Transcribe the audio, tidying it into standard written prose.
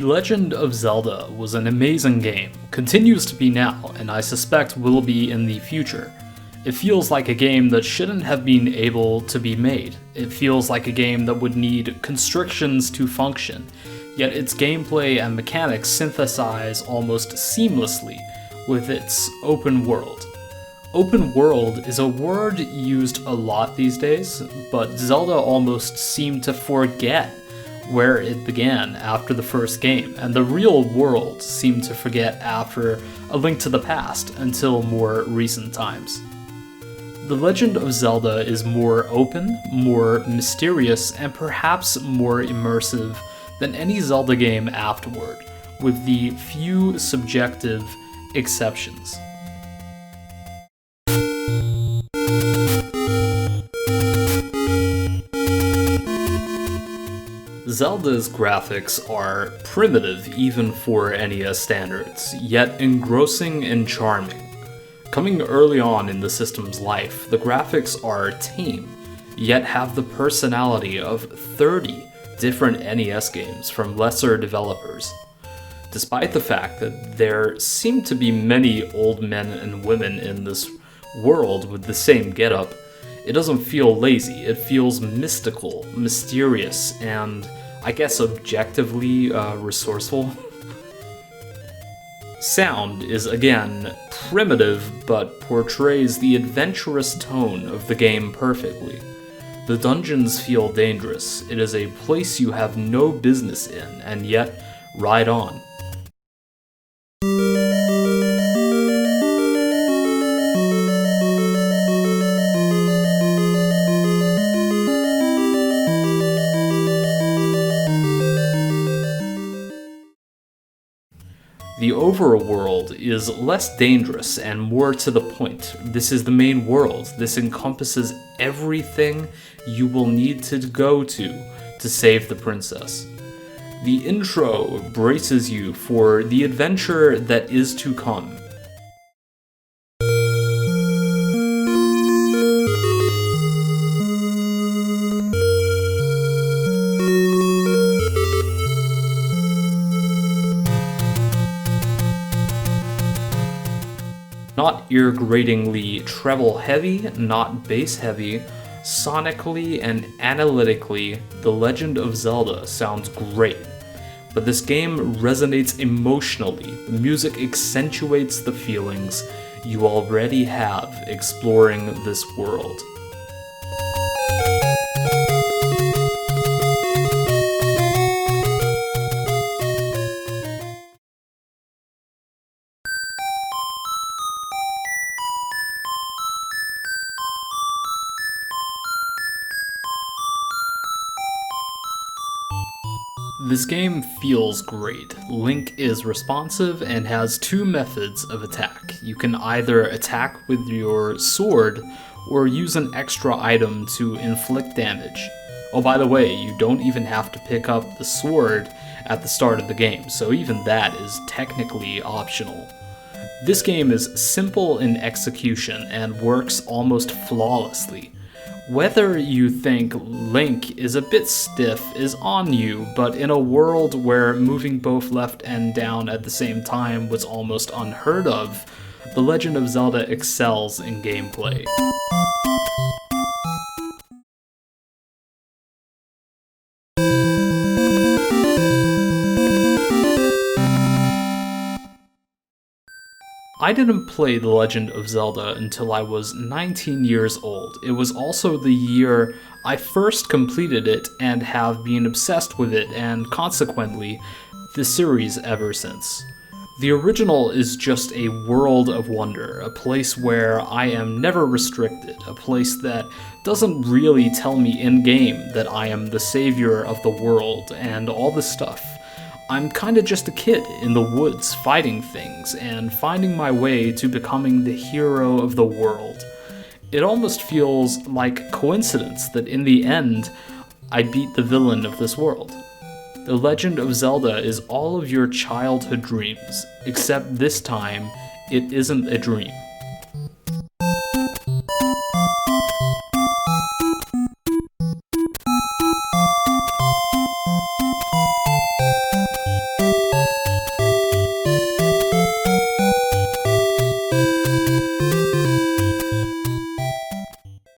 The Legend of Zelda was an amazing game, continues to be now, and I suspect will be in the future. It feels like a game that shouldn't have been able to be made. It feels like a game that would need constrictions to function, yet its gameplay and mechanics synthesize almost seamlessly with its open world. Open world is a word used a lot these days, but Zelda almost seemed to forget where it began after the first game, and the real world seemed to forget after A Link to the Past until more recent times. The Legend of Zelda is more open, more mysterious, and perhaps more immersive than any Zelda game afterward, with the few subjective exceptions. Zelda's graphics are primitive even for NES standards, yet engrossing and charming. Coming early on in the system's life, the graphics are tame, yet have the personality of 30 different NES games from lesser developers. Despite the fact that there seem to be many old men and women in this world with the same getup, it doesn't feel lazy. It feels mystical, mysterious, and I guess objectively resourceful. Sound is again primitive, but portrays the adventurous tone of the game perfectly. The dungeons feel dangerous. It is a place you have no business in, and yet ride on. The overworld is less dangerous and more to the point. This is the main world. This encompasses everything you will need to go to save the princess. The intro braces you for the adventure that is to come. Not ear-gratingly treble-heavy, not bass-heavy, sonically and analytically, The Legend of Zelda sounds great. But this game resonates emotionally. The music accentuates the feelings you already have exploring this world. This game feels great. Link is responsive and has two methods of attack. You can either attack with your sword or use an extra item to inflict damage. Oh, by the way, you don't even have to pick up the sword at the start of the game, so even that is technically optional. This game is simple in execution and works almost flawlessly. Whether you think Link is a bit stiff is on you, but in a world where moving both left and down at the same time was almost unheard of, The Legend of Zelda excels in gameplay. I didn't play The Legend of Zelda until I was 19 years old. It was also the year I first completed it and have been obsessed with it, and consequently, the series ever since. The original is just a world of wonder, a place where I am never restricted, a place that doesn't really tell me in-game that I am the savior of the world and all this stuff. I'm kinda just a kid in the woods fighting things and finding my way to becoming the hero of the world. It almost feels like coincidence that in the end, I beat the villain of this world. The Legend of Zelda is all of your childhood dreams, except this time, it isn't a dream.